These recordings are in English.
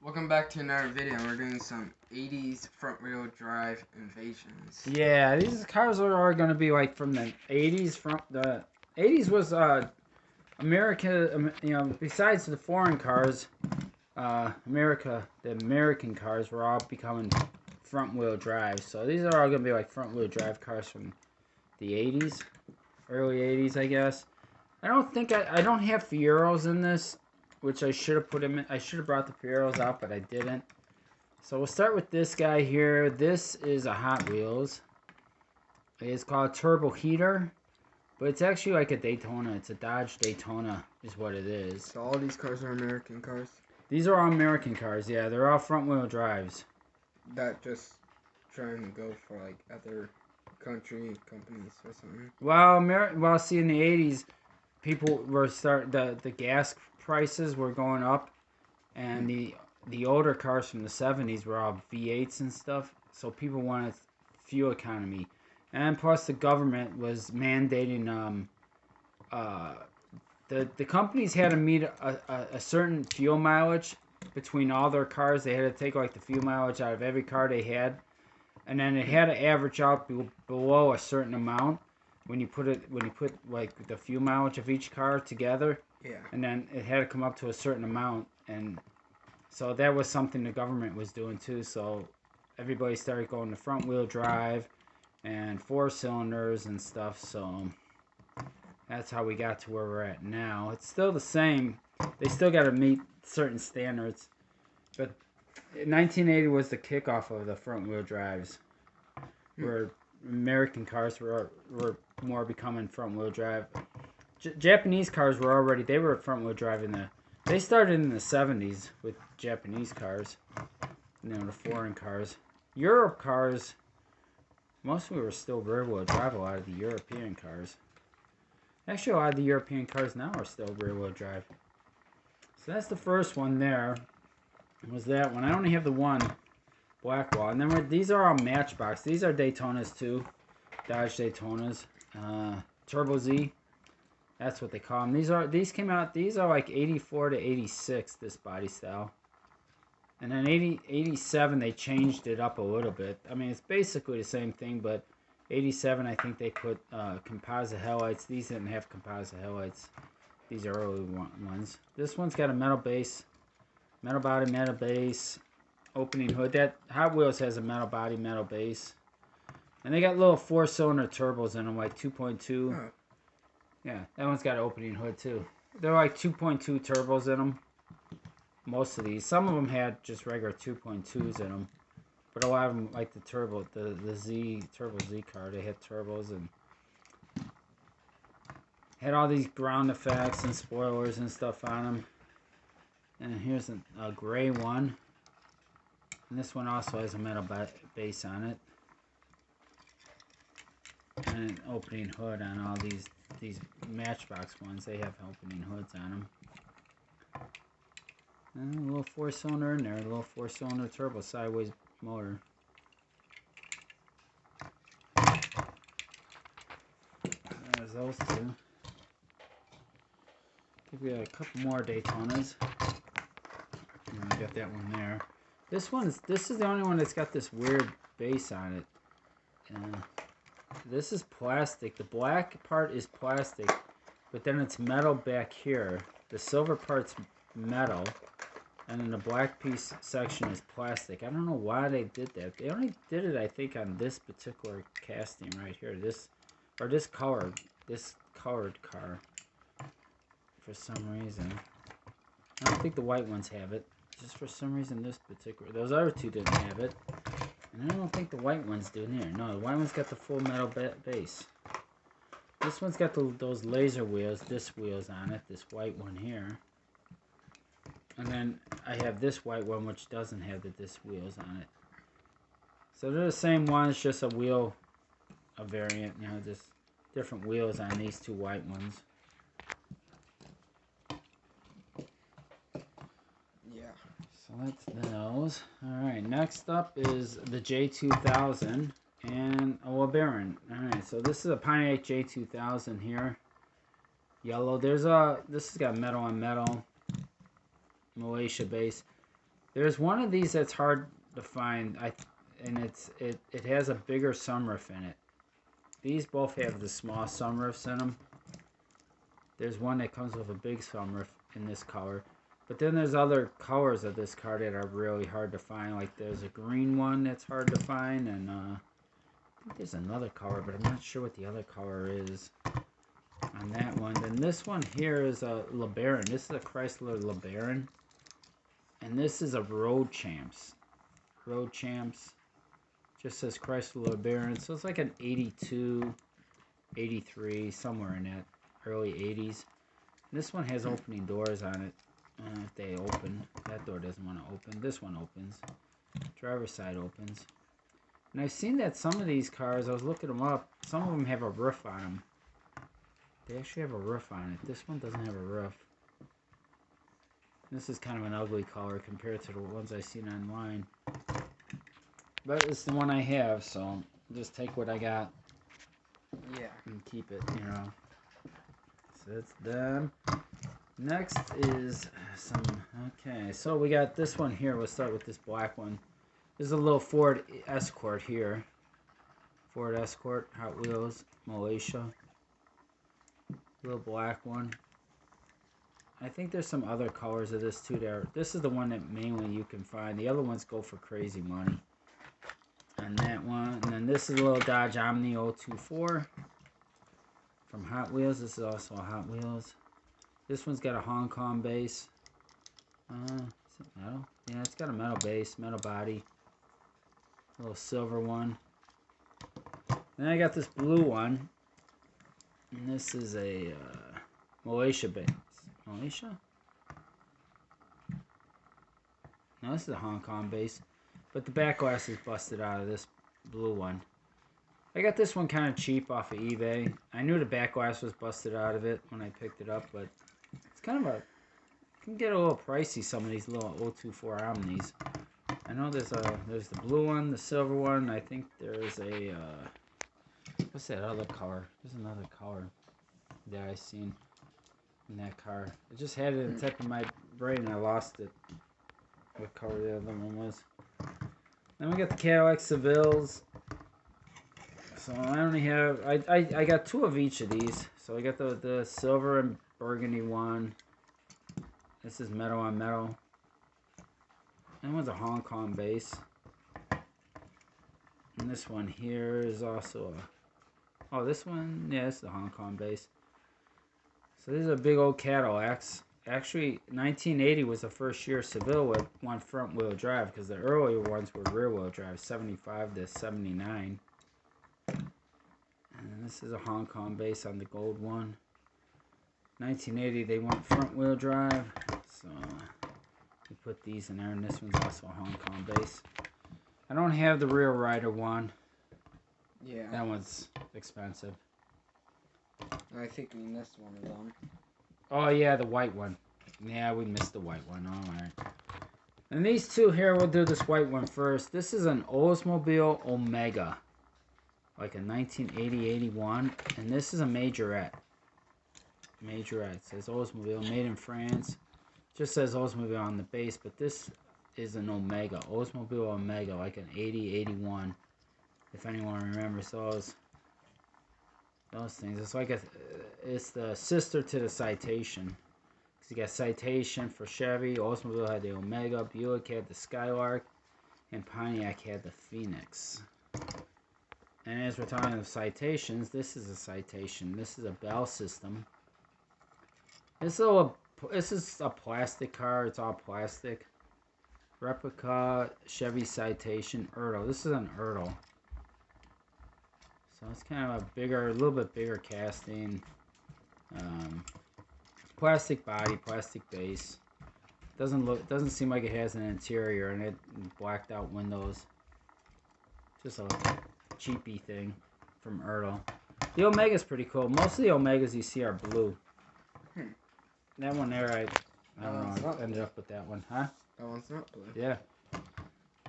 Welcome back to another video. We're doing some 80s front wheel drive invasions. Yeah, these cars are going to be like from the 80s. From the 80s was America, besides the foreign cars, the American cars were all becoming front wheel drive. So these are all going to be like front wheel drive cars from the 80s, early 80s, I guess. I don't have Fieros in this, which I should have put them in. I should have brought the Fieros out, but I didn't. So we'll start with this guy here. This is a Hot Wheels. It's called Turbo Heater, but it's actually like a Daytona. It's a Dodge Daytona is what it is. So all these cars are American cars? These are all American cars, yeah. They're all front wheel drives. That just trying to go for like other country companies or something? Well, see, in the 80s, people were the gas prices were going up, and the older cars from the 70s were all V8s and stuff, so people wanted fuel economy. And plus the government was mandating, the companies had to meet a certain fuel mileage between all their cars. They had to take like the fuel mileage out of every car they had, and then it had to average out below a certain amount when you put like the fuel mileage of each car together. Yeah. And then it had to come up to a certain amount, and so that was something the government was doing too. So everybody started going to front wheel drive and 4 cylinders and stuff. So that's how we got to where we're at now. It's still the same. They still got to meet certain standards, but 1980 was the kickoff of the front wheel drives, where American cars were more becoming front wheel drive. Japanese cars were front wheel drive they started in the 70s with Japanese cars, the foreign cars. Europe cars, mostly were still rear wheel drive. A lot of the European cars. Actually, a lot of the European cars now are still rear wheel drive. So that's the first one there. Was that one? I only have the one black wall, and then these are all Matchbox. These are Daytonas too, Dodge Daytonas, Turbo Z. That's what they call them. These came out. These are like 84 to 86. This body style, and then 87 they changed it up a little bit. I mean, it's basically the same thing, but 87 I think they put composite headlights. These didn't have composite headlights. These are early ones. This one's got a metal base, metal body, metal base, opening hood. That Hot Wheels has a metal body, metal base, and they got little 4-cylinder turbos in them, like 2.2. Oh. Yeah, that one's got an opening hood too. They're like 2.2 turbos in them. Most of these. Some of them had just regular 2.2s in them. But a lot of them, like the turbo, the Turbo Z car, they had turbos and had all these ground effects and spoilers and stuff on them. And here's a gray one. And this one also has a metal base on it. And an opening hood on all these Matchbox ones. They have opening hoods on them. And a little 4-cylinder in there, a little 4-cylinder turbo sideways motor. There's those two. I think we got a couple more Daytonas. And I got that one there. This is the only one that's got this weird base on it. And this is plastic. The black part is plastic, but then it's metal back here. The silver part's metal, and then the black piece section is plastic. I don't know why they did that. They only did it, I think, on this particular casting right here. This colored car for some reason. I don't think the white ones have it. Just for some reason, this particular. Those other two didn't have it. And I don't think the white ones do neither. No, the white one's got the full metal base. This one's got those laser wheels, disc wheels on it. This white one here. And then I have this white one which doesn't have the disc wheels on it. So they're the same ones, just a variant, just different wheels on these two white ones. So that's those. Alright, next up is the J2000 and a Lebaron. Alright, so this is a Pontiac J2000 here. Yellow. This has got metal on metal. Malaysia base. There's one of these that's hard to find. And it has a bigger sunroof in it. These both have the small sunroofs in them. There's one that comes with a big sunroof in this color. But then there's other colors of this car that are really hard to find. Like there's a green one that's hard to find. And I think there's another color, but I'm not sure what the other color is on that one. Then this one here is a LeBaron. This is a Chrysler Lebaron. And this is a Road Champs. Road Champs. Just says Chrysler Lebaron. So it's like an 82, 83, somewhere in that early 80s. This one has opening doors on it. If they open. That door doesn't want to open. This one opens. Driver's side opens. And I've seen that some of these cars, I was looking them up, some of them have a roof on them. They actually have a roof on it. This one doesn't have a roof. This is kind of an ugly color compared to the ones I've seen online. But it's the one I have, so just take what I got. Yeah. And keep it, you know. So it's done. Next is some, okay, so we got this one here. We'll start with this black one. This is a little Ford Escort here. Ford Escort, Hot Wheels, Malaysia. Little black one. I think there's some other colors of this too there. This is the one that mainly you can find. The other ones go for crazy money. And that one. And then this is a little Dodge Omni 024 from Hot Wheels. This is also a Hot Wheels. This one's got a Hong Kong base. Is it metal? Yeah, it's got a metal base, metal body. A little silver one. Then I got this blue one. And this is a Malaysia base. Malaysia? No, this is a Hong Kong base. But the back glass is busted out of this blue one. I got this one kind of cheap off of eBay. I knew the back glass was busted out of it when I picked it up, but it's kind of a... It can get a little pricey, some of these little 024 Omnis. I know there's the blue one, the silver one. I think there's a... what's that other color? There's another color that I seen in that car. I just had it in the tip of my brain and I lost it. What color the other one was. Then we got the Klx Sevilles. So I only have, I got two of each of these. So I got the silver and burgundy one. This is metal on metal. That one's a Hong Kong base. And this one here is also a, oh, this one, yeah, this is the Hong Kong base. So these are big old Cadillacs. Actually, 1980 was the first year Seville went front wheel drive because the earlier ones were rear wheel drive, 75 to 79. And this is a Hong Kong base on the gold one. 1980 they went front wheel drive, so we put these in there, and this one's also a Hong Kong base. I don't have the rear rider one. Yeah. That one's expensive. I think we missed one of them. Oh yeah, the white one. Yeah, we missed the white one. Alright. And these two here, we'll do this white one first. This is an Oldsmobile Omega. Like a 1980-81. And this is a Majorette. Majorette. It says Oldsmobile, made in France. Just says Oldsmobile on the base, but this is an Omega. Oldsmobile Omega, like an 80-81. If anyone remembers those things. It's like it's the sister to the Citation. Cause you got Citation for Chevy, Oldsmobile had the Omega, Buick had the Skylark, and Pontiac had the Phoenix. And as we're talking of Citations, this is a Citation. This is a Bell system. This is a plastic car. It's all plastic. Replica Chevy Citation Ertl. This is an Ertl. So it's kind of a little bit bigger casting. Plastic body, plastic base. Doesn't seem like it has an interior, and it blacked out windows. Just a cheapy thing from Ertl. The Omega's pretty cool. Most of the Omegas you see are blue. That one there, I don't know. I ended up with that one, huh? That one's not blue. Yeah.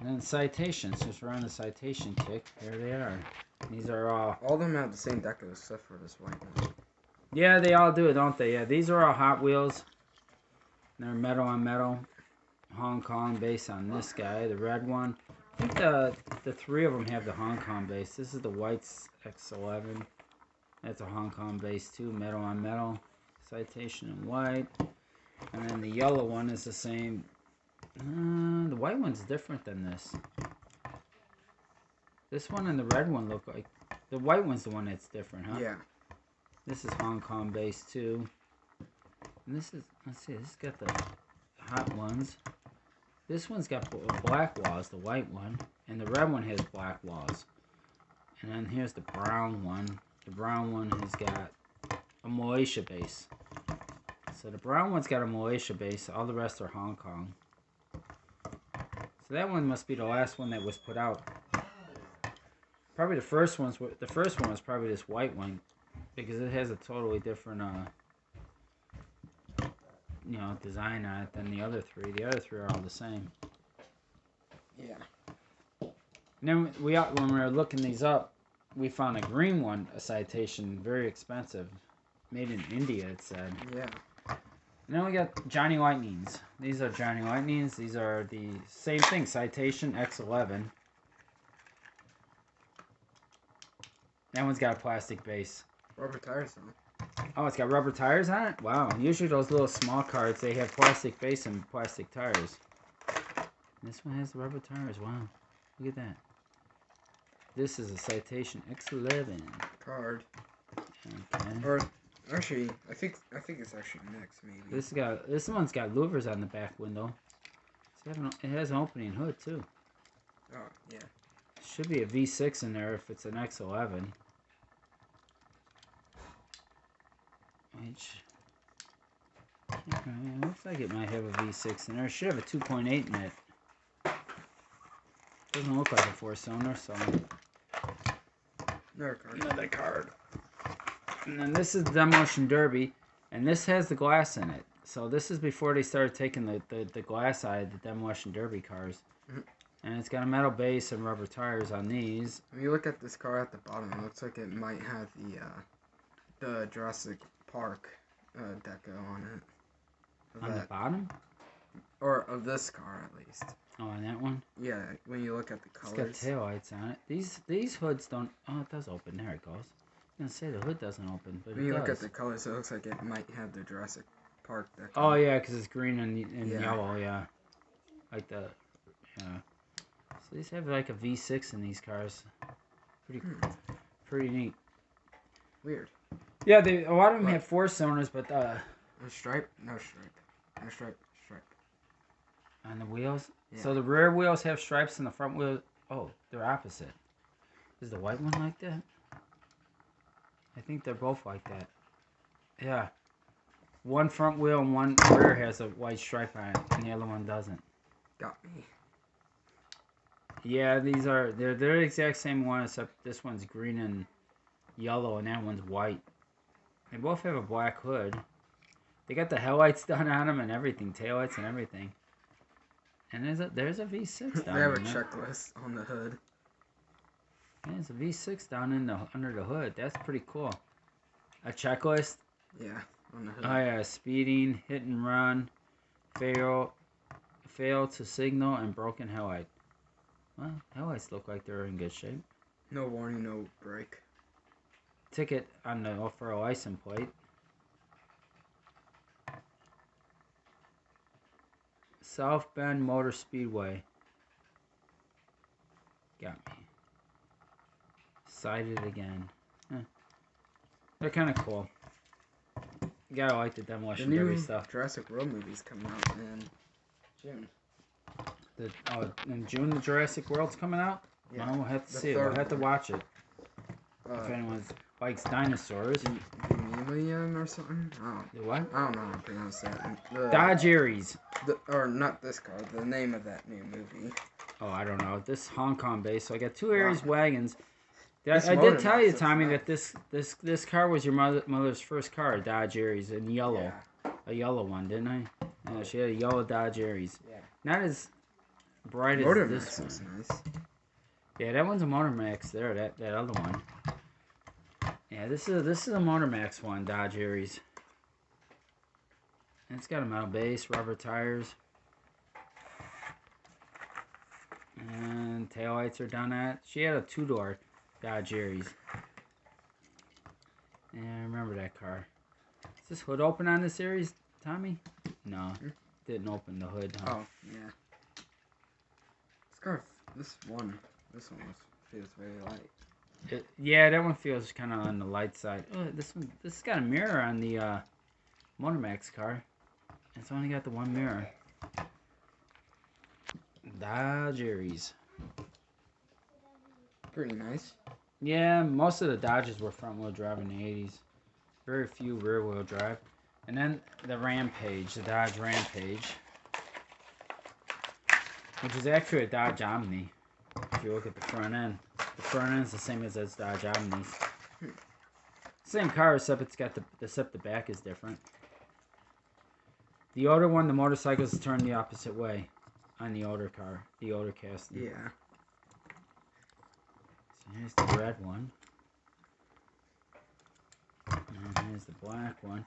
And then Citations, since we're on the Citation kick, there they are. These are all of them have the same decal except for this white one. Yeah, they all do, don't they? Yeah, these are all Hot Wheels. They're metal on metal. Hong Kong base on this guy, the red one. I think the three of them have the Hong Kong base. This is the white's X11. That's a Hong Kong base too, metal on metal. Citation in white. And then the yellow one is the same. The white one's different than this. This one and the red one look like... The white one's the one that's different, huh? Yeah. This is Hong Kong base too. And this is... Let's see, this has got the hot ones. This one's got black walls, the white one. And the red one has black walls. And then here's the brown one. The brown one has got a Malaysia base. So the brown one's got a Malaysia base. All the rest are Hong Kong. So that one must be the last one that was put out. Probably the first one was probably this white one, because it has a totally different design on it than the other three. The other three are all the same. Yeah. And then when we were looking these up, we found a green one, a Citation, very expensive, made in India, it said. Yeah. And then we got Johnny Lightnings. These are Johnny Lightnings. These are the same thing, Citation X11. That one's got a plastic base. Rubber tires on it. Oh, it's got rubber tires on it? Wow. Usually those little small cars, they have plastic base and plastic tires. This one has the rubber tires. Wow. Look at that. This is a Citation X11. Card. Okay. Or actually, I think it's actually next maybe. This one's got louvers on the back window. It has an opening hood too. Oh yeah. Should be a V6 in there if it's an X11. Which looks like it might have a V6 in there. It should have a 2.8 in it. Doesn't look like a 4-cylinder, so Another card. And then this is the Demolition Derby, and this has the glass in it. So this is before they started taking the glass out of the Demolition Derby cars. Mm-hmm. And it's got a metal base and rubber tires on these. When you look at this car at the bottom, it looks like it might have the Jurassic Park deco on it. On the bottom? Or of this car, at least. Oh, on that one? Yeah, when you look at the colors. It's got taillights on it. These hoods don't... Oh, it does open. There it goes. I was going to say the hood doesn't open, but when it you does. Look at the colors, it looks like it might have the Jurassic Park deco. Oh, yeah, because it's green and yellow, yeah. Like the... Yeah. So these have like a V6 in these cars. Pretty neat. Weird. Yeah, a lot of them have 4-cylinders, but a stripe? No stripe. No stripe. On the wheels? Yeah. So the rear wheels have stripes and the front wheels... Oh, they're opposite. Is the white one like that? I think they're both like that. Yeah. One front wheel and one rear has a white stripe on it, and the other one doesn't. Got me. Yeah, they're the exact same one, except this one's green and yellow, and that one's white. They both have a black hood. They got the headlights done on them and everything, taillights and everything. And there's a V6 down there. They have in a there. checklist on the hood. Yeah, there's a V6 down under the hood. That's pretty cool. A checklist. Yeah, on the hood. Oh yeah, speeding, hit and run, fail to signal, and broken headlight. Well, headlights look like they're in good shape. No warning, no brake. Ticket for a license plate. South Bend Motor Speedway. Got me. Cited again. They're kind of cool. You gotta like the Demolition Derby stuff. Jurassic World movie's coming out in June. In June the Jurassic World's coming out? Yeah. Well, we'll have to see it. We'll have to watch it. If anyone likes dinosaurs. Million or something? The what? I don't know how to pronounce that. Dodge Aries. Or not this car, the name of that new movie. Oh, I don't know. This Hong Kong base. So I got two Aries wagons. I did tell you, Tommy, that this car was your mother's first car, a Dodge Aries, in yellow. Yeah. A yellow one, didn't I? Yeah, she had a yellow Dodge Aries. Yeah. Not as bright as Motor this Max one. Nice. Yeah, that one's a Motor Max there, that other one. Yeah, this is a Motor Max one, Dodge Aries. And it's got a metal base, rubber tires. taillights are done at. She had a 2-door Dodge Aries. Yeah, I remember that car. Is this hood open on this Aries, Tommy? No, didn't open the hood. Huh? Oh, yeah. This one feels very light. Yeah, that one feels kind of on the light side. Oh, this has got a mirror on the Motormax car. It's only got the one mirror. Dodge Aries. Pretty nice. Yeah, most of the Dodges were front-wheel drive in the 80s. Very few rear-wheel drive. And then the Rampage, the Dodge Rampage, which is actually a Dodge Omni. If you look at the front end is the same as those Dodge Omnis. Same car, except the back is different. The older one, the motorcycles turn the opposite way on the older car, the older casting. Yeah. So here's the red one. And here's the black one.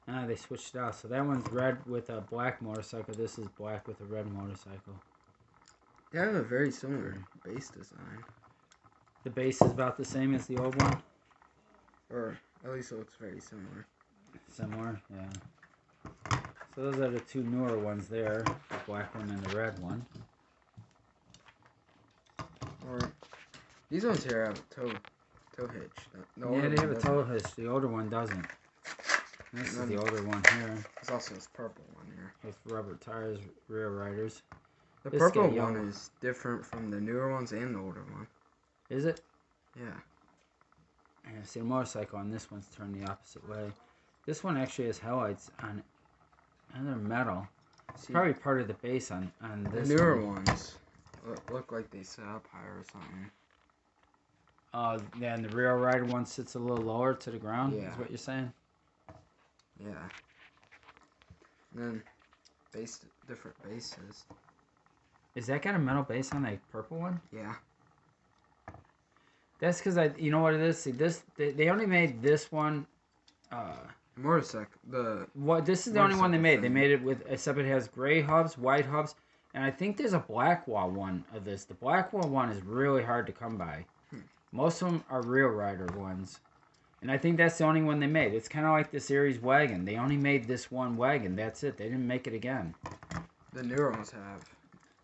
Ah, they switched it out. So that one's red with a black motorcycle. This is black with a red motorcycle. They have a very similar base design. The base is about the same as the old one? Or at least it looks very similar. Similar, yeah. So those are the two newer ones there. The black one and the red one. Or these ones here have a tow hitch. Yeah, they have a tow hitch. The older one doesn't. This is the older one here. There's also this purple one here. With rubber tires, rear riders. The purple one is different from the newer ones and the older one. Is it? Yeah. Yeah, see, the motorcycle on this one's turned the opposite way. This one actually has headlights on it. And they're metal. It's probably part of the base on this one. The newer ones look like they sit up higher or something. Yeah, and the rear rider one sits a little lower to the ground, Yeah. is what you're saying? Yeah. And then different bases. Is that got a metal base on that purple one? Yeah. That's because you know what it is? See, they only made this one. Motorcycle. This is the only one they made. They made it with, except it has gray hubs, white hubs, and I think there's a Blackwall one of this. The Blackwall one is really hard to come by. Most of them are rear rider ones, and I think that's the only one they made. It's kind of like the Series wagon. They only made this one wagon. That's it. They didn't make it again. The newer ones have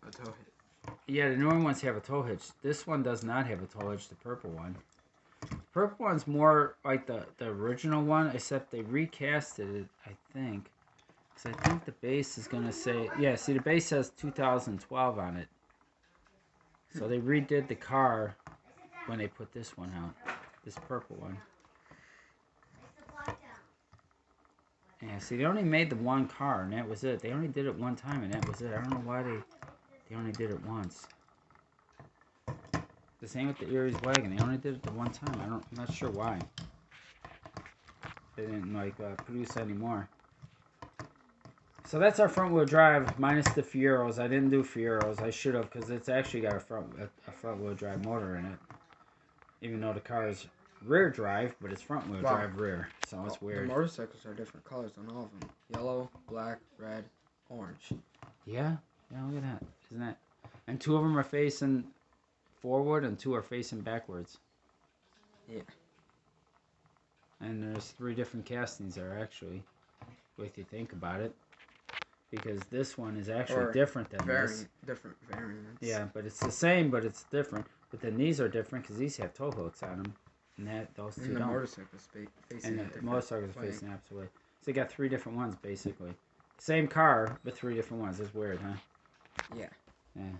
a tow hitch. Yeah, the newer ones have a tow hitch. This one does not have a tow hitch, the purple one. The purple one's more like the original one, except they recasted it, I think. Because I think the base is going to say... Yeah, see, the base says 2012 on it. So they redid the car when they put this one out. This purple one. Yeah, see, they only made the one car, and that was it. They only did it one time, and that was it. I don't know why they only did it once. The same with the Aries wagon. They only did it the one time. I'm not sure why. They didn't produce any more. So that's our front wheel drive minus the Fieros. I didn't do Fieros. I should have, because it's actually got a front wheel drive motor in it. Even though the car is rear drive, but it's front wheel drive rear. So it's weird. The motorcycles are different colors on all of them. Yellow, black, red, orange. Yeah. Yeah, look at that. Isn't that? And two of them are facing forward and two are facing backwards. Yeah. And there's 3 different castings there, actually, if you think about it. Because this one is actually different than this. Different variants. Yeah, but it's the same, but it's different. But then these are different because these have tow hooks on them. And those two don't. And the motorcycle's facing the motorcycle's facing the opposite way. So you got 3 different ones, basically. Same car, but 3 different ones. It's weird, huh? Yeah. Yeah.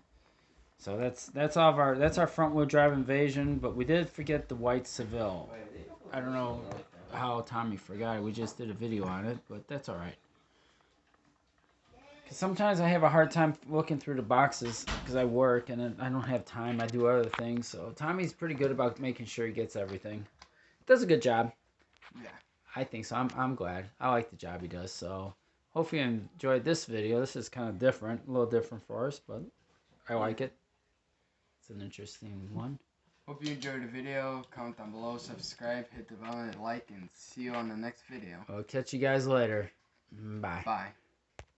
So that's all of our front wheel drive invasion, but we did forget the white Seville. I don't know how Tommy forgot it. We just did a video on it, but that's all right. Cause sometimes I have a hard time looking through the boxes because I work and I don't have time. I do other things. So Tommy's pretty good about making sure he gets everything. Does a good job. Yeah. I think so. I'm glad. I like the job he does. So hopefully you enjoyed this video. This is kind of different, a little different for us, but I like it. It's an interesting one. Hope you enjoyed the video. Comment down below, subscribe, hit the bell, and like, and see you on the next video. I'll catch you guys later. Bye. Bye.